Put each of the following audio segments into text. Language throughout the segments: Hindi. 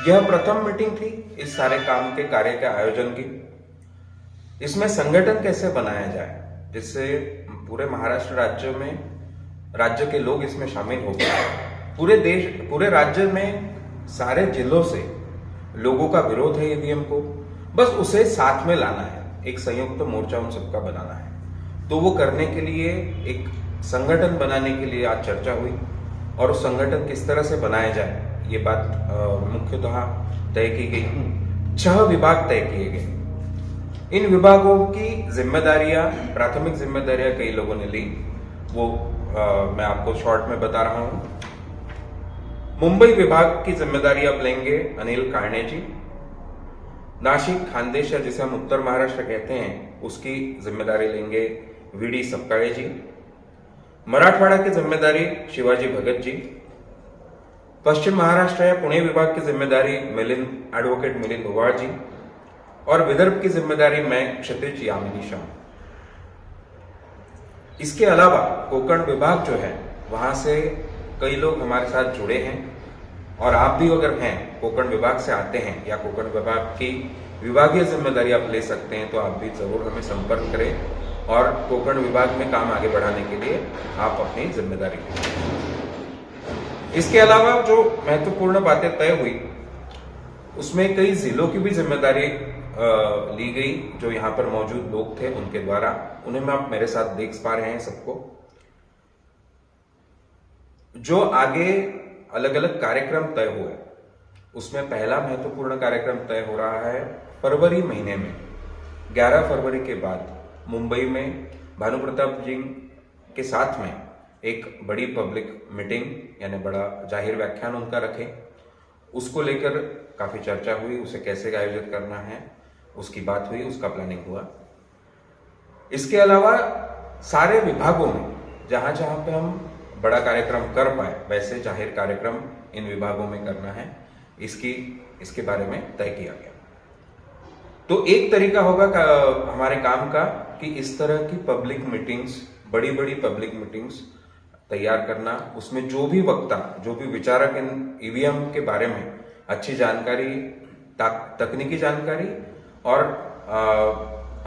यह प्रथम मीटिंग थी इस सारे काम के कार्य के आयोजन की। इसमें संगठन कैसे बनाया जाए जिससे पूरे महाराष्ट्र राज्य के लोग इसमें शामिल हो गए। पूरे राज्य में सारे जिलों से लोगों का विरोध है ईवीएम को, बस उसे साथ में लाना है, एक संयुक्त मोर्चा उन सबका बनाना है। तो वो करने के लिए एक संगठन बनाने के लिए आज चर्चा हुई और उस संगठन किस तरह से बनाया जाए ये बात मुख्यतः तय की गई। 6 विभाग तय किए गए। इन विभागों की जिम्मेदारियां, प्राथमिक जिम्मेदारियां कई लोगों ने ली, वो मैं आपको शॉर्ट में बता रहा हूं। मुंबई विभाग की जिम्मेदारी अब लेंगे अनिल काणे जी। नाशिक, खानदेश या जिसे हम उत्तर महाराष्ट्र कहते हैं उसकी जिम्मेदारी लेंगे वीडी सपकाळे जी। मराठवाड़ा की जिम्मेदारी शिवाजी भगत जी। पश्चिम महाराष्ट्र या पुणे विभाग की जिम्मेदारी एडवोकेट मिलिंद ओवाळ जी। और विदर्भ की जिम्मेदारी मैं क्षितिज यामिनी शाह। इसके अलावा कोकण विभाग जो है वहां से कई लोग हमारे साथ जुड़े हैं और आप भी अगर हैं, कोकण विभाग से आते हैं या कोकण विभाग की विभागीय जिम्मेदारी आप ले सकते हैं तो आप भी जरूर हमें संपर्क करें और कोकण विभाग में काम आगे बढ़ाने के लिए आप अपनी जिम्मेदारी लें। इसके अलावा जो महत्वपूर्ण बातें तय हुई उसमें कई जिलों की भी जिम्मेदारी ली गई। जो यहाँ पर मौजूद लोग थे उनके द्वारा, उन्हें आप मेरे साथ देख पा रहे हैं सबको। जो आगे अलग अलग कार्यक्रम तय हुए उसमें पहला महत्वपूर्ण कार्यक्रम तय हो रहा है फरवरी महीने में, 11 फरवरी के बाद मुंबई में भानु प्रताप जी के साथ में एक बड़ी पब्लिक मीटिंग यानी बड़ा जाहिर व्याख्यान उनका रखें। उसको लेकर काफी चर्चा हुई, उसे कैसे आयोजित करना है उसकी बात हुई, उसका प्लानिंग हुआ। इसके अलावा सारे विभागों में जहां जहां पे हम बड़ा कार्यक्रम कर पाए वैसे जाहिर कार्यक्रम इन विभागों में करना है, इसके बारे में तय किया गया। तो एक तरीका होगा हमारे काम का कि इस तरह की पब्लिक मीटिंग्स, बड़ी बड़ी पब्लिक मीटिंग्स तैयार करना, उसमें जो भी वक्ता, जो भी विचारक इन ईवीएम के बारे में अच्छी जानकारी, तकनीकी जानकारी और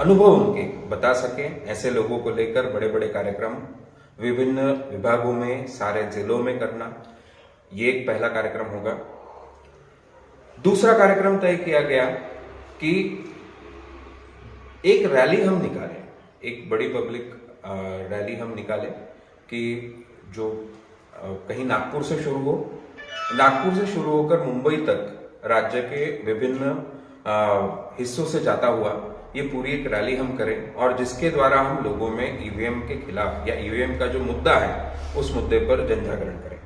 अनुभव उनके बता सकें, ऐसे लोगों को लेकर बड़े बड़े कार्यक्रम विभिन्न विभागों में, सारे जिलों में करना, ये एक पहला कार्यक्रम होगा। दूसरा कार्यक्रम तय किया गया कि एक रैली हम निकालें, एक बड़ी पब्लिक रैली हम निकालें कि जो कहीं नागपुर से शुरू हो, नागपुर से शुरू होकर मुंबई तक राज्य के विभिन्न हिस्सों से जाता हुआ ये पूरी एक रैली हम करें और जिसके द्वारा हम लोगों में ईवीएम के खिलाफ या ईवीएम का जो मुद्दा है उस मुद्दे पर जनजागरण करें।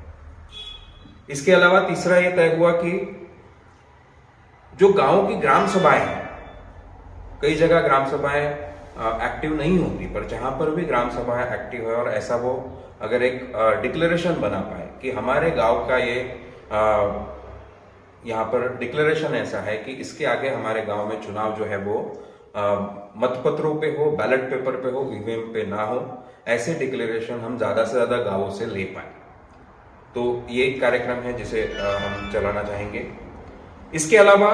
इसके अलावा तीसरा ये तय हुआ कि जो गांव की ग्राम सभाएं हैं, कई जगह ग्राम सभाएं एक्टिव नहीं होती, पर जहां पर भी ग्राम सभाएं एक्टिव है और ऐसा वो अगर एक डिक्लेरेशन बना पाए कि हमारे गांव का ये यहाँ पर डिक्लेरेशन ऐसा है कि इसके आगे हमारे गांव में चुनाव जो है वो मतपत्रों पे हो, बैलेट पेपर पे हो, ईवीएम पे ना हो, ऐसे डिक्लेरेशन हम ज्यादा से ज्यादा गांवों से ले पाए। तो ये एक कार्यक्रम है जिसे हम चलाना चाहेंगे। इसके अलावा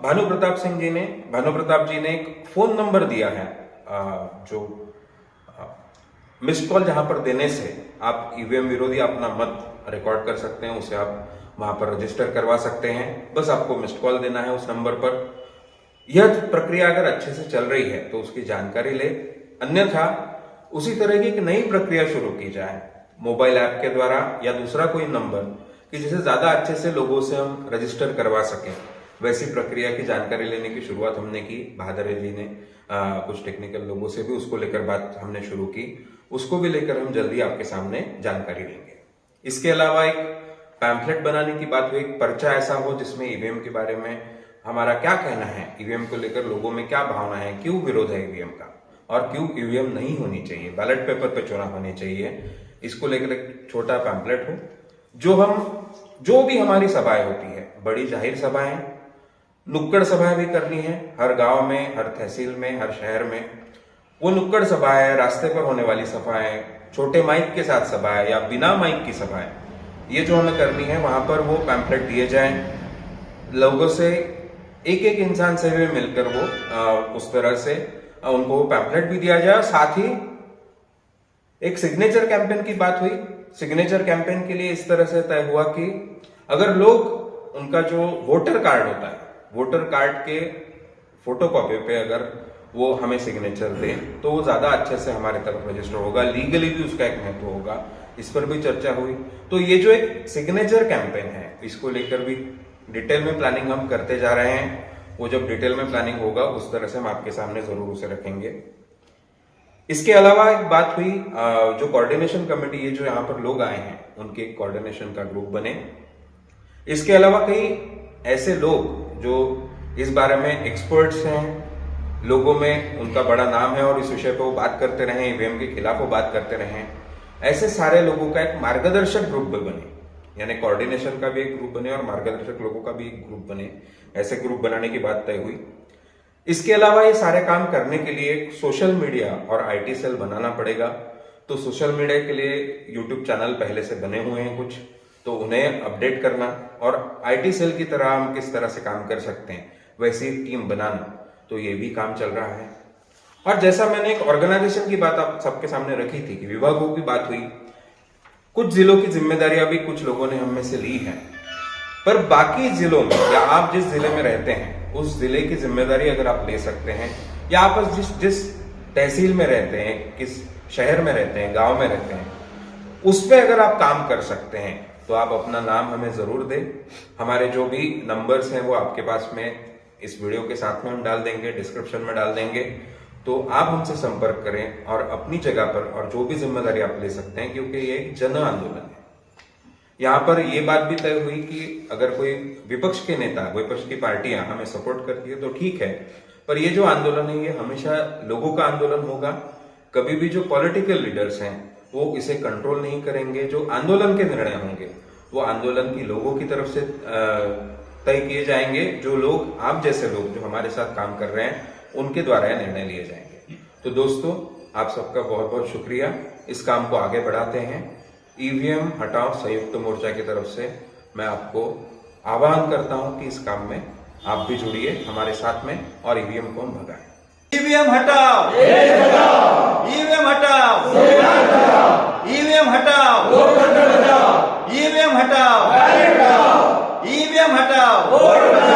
भानु प्रताप जी ने एक फोन नंबर दिया है जो मिस्ड कॉल जहां पर देने से आप ईवीएम विरोधी अपना मत रिकॉर्ड कर सकते हैं, उसे आप वहां पर रजिस्टर करवा सकते हैं। बस आपको मिस्ड कॉल देना है उस नंबर पर। यह प्रक्रिया अगर अच्छे से चल रही है तो उसकी जानकारी ले, अन्यथा उसी तरह की एक नई प्रक्रिया शुरू की जाए मोबाइल ऐप के द्वारा या दूसरा कोई नंबर कि जिसे ज्यादा अच्छे से लोगों से हम रजिस्टर करवा सकें। वैसी प्रक्रिया की जानकारी लेने की शुरुआत हमने की। बहादुर जी ने कुछ टेक्निकल लोगों से भी उसको लेकर बात हमने शुरू की, उसको भी लेकर हम जल्दी आपके सामने जानकारी देंगे। इसके अलावा एक पैम्फलेट बनाने की बात हुई, एक पर्चा ऐसा हो जिसमें ईवीएम के बारे में हमारा क्या कहना है, ईवीएम को लेकर लोगों में क्या भावना है, क्यों विरोध है ईवीएम का और क्यों ईवीएम नहीं होनी चाहिए, बैलेट पेपर पे चुनाव होने चाहिए, इसको लेकर एक छोटा पैम्फलेट हो। जो भी हमारी सभाएं होती है, बड़ी जाहिर सभाएं, नुक्कड़ सभाएं भी करनी है हर गांव में, हर तहसील में, हर शहर में। वो नुक्कड़ सभाएं, रास्ते पर होने वाली सभाएं, छोटे माइक के साथ सभाएं या बिना माइक की सभाएं, ये जो हमें करनी है, वहां पर वो पैम्पलेट दिए जाएं, लोगों से एक एक इंसान से भी मिलकर वो उस तरह से उनको वो पैम्पलेट भी दिया जाए। और साथ ही एक सिग्नेचर कैंपेन की बात हुई। सिग्नेचर कैंपेन के लिए इस तरह से तय हुआ कि अगर लोग उनका जो वोटर कार्ड होता है, वोटर कार्ड के फोटोकॉपी पे अगर वो हमें सिग्नेचर दे तो वो ज्यादा अच्छे से हमारे तरफ रजिस्टर होगा, लीगली भी उसका एक महत्व होगा। इस पर भी चर्चा हुई। तो ये जो एक सिग्नेचर कैंपेन है, इसको लेकर भी डिटेल में प्लानिंग हम करते जा रहे हैं। वो जब डिटेल में प्लानिंग होगा उस तरह से हम आपके सामने जरूर उसे रखेंगे। इसके अलावा एक बात हुई, जो कोऑर्डिनेशन कमेटी, ये जो यहाँ पर लोग आए हैं उनके एक कोऑर्डिनेशन का ग्रुप बने। इसके अलावा कई ऐसे लोग जो इस बारे में एक्सपर्ट्स हैं, लोगों में उनका बड़ा नाम है और इस विषय पर वो बात करते रहे, ईवीएम के खिलाफ वो बात करते रहे, ऐसे सारे लोगों का एक मार्गदर्शक ग्रुप भी बने। यानी कोऑर्डिनेशन का भी एक ग्रुप बने और मार्गदर्शक लोगों का भी एक ग्रुप बने। ऐसे ग्रुप बनाने की बात तय हुई। इसके अलावा ये सारे काम करने के लिए सोशल मीडिया और आईटी सेल बनाना पड़ेगा। तो सोशल मीडिया के लिए यूट्यूब चैनल पहले से बने हुए हैं कुछ, तो उन्हें अपडेट करना, और आईटी सेल की तरह हम किस तरह से काम कर सकते हैं वैसी टीम बनाना, तो ये भी काम चल रहा है। और जैसा मैंने एक ऑर्गेनाइजेशन की बात आप सबके सामने रखी थी कि विभागों की बात हुई, कुछ जिलों की जिम्मेदारियां भी कुछ लोगों ने हम में से ली है, पर बाकी जिलों में या आप जिस जिले में रहते हैं उस जिले की जिम्मेदारी अगर आप ले सकते हैं, या आप जिस तहसील में रहते हैं, किस शहर में रहते हैं, गांव में रहते हैं, उस पर अगर आप काम कर सकते हैं तो आप अपना नाम हमें जरूर दें। हमारे जो भी नंबर्स हैं वो आपके पास में इस वीडियो के साथ में हम डाल देंगे, डिस्क्रिप्शन में डाल देंगे। तो आप हमसे संपर्क करें और अपनी जगह पर और जो भी जिम्मेदारी आप ले सकते हैं, क्योंकि ये एक जन आंदोलन है। यहाँ पर ये बात भी तय हुई कि अगर कोई विपक्ष के नेता, विपक्ष की पार्टियां हमें सपोर्ट करती है तो ठीक है, पर ये जो आंदोलन है ये हमेशा लोगों का आंदोलन होगा। कभी भी जो पॉलिटिकल लीडर्स हैं वो इसे कंट्रोल नहीं करेंगे। जो आंदोलन के निर्णय होंगे वो आंदोलन की लोगों की तरफ से तय किए जाएंगे। जो लोग, आप जैसे लोग जो हमारे साथ काम कर रहे हैं, उनके द्वारा यह निर्णय लिए जाएंगे। तो दोस्तों, आप सबका बहुत बहुत शुक्रिया। इस काम को आगे बढ़ाते हैं। ईवीएम हटाओ संयुक्त मोर्चा की तरफ से मैं आपको आह्वान करता हूं कि इस काम में आप भी जुड़िए हमारे साथ में और ईवीएम को हम भगाएं। ईवीएम हटाओ, ईवीएम हटाओ, ईवीएम हटाओ, ईवीएम हटाओ, ईवीएम हटाओ।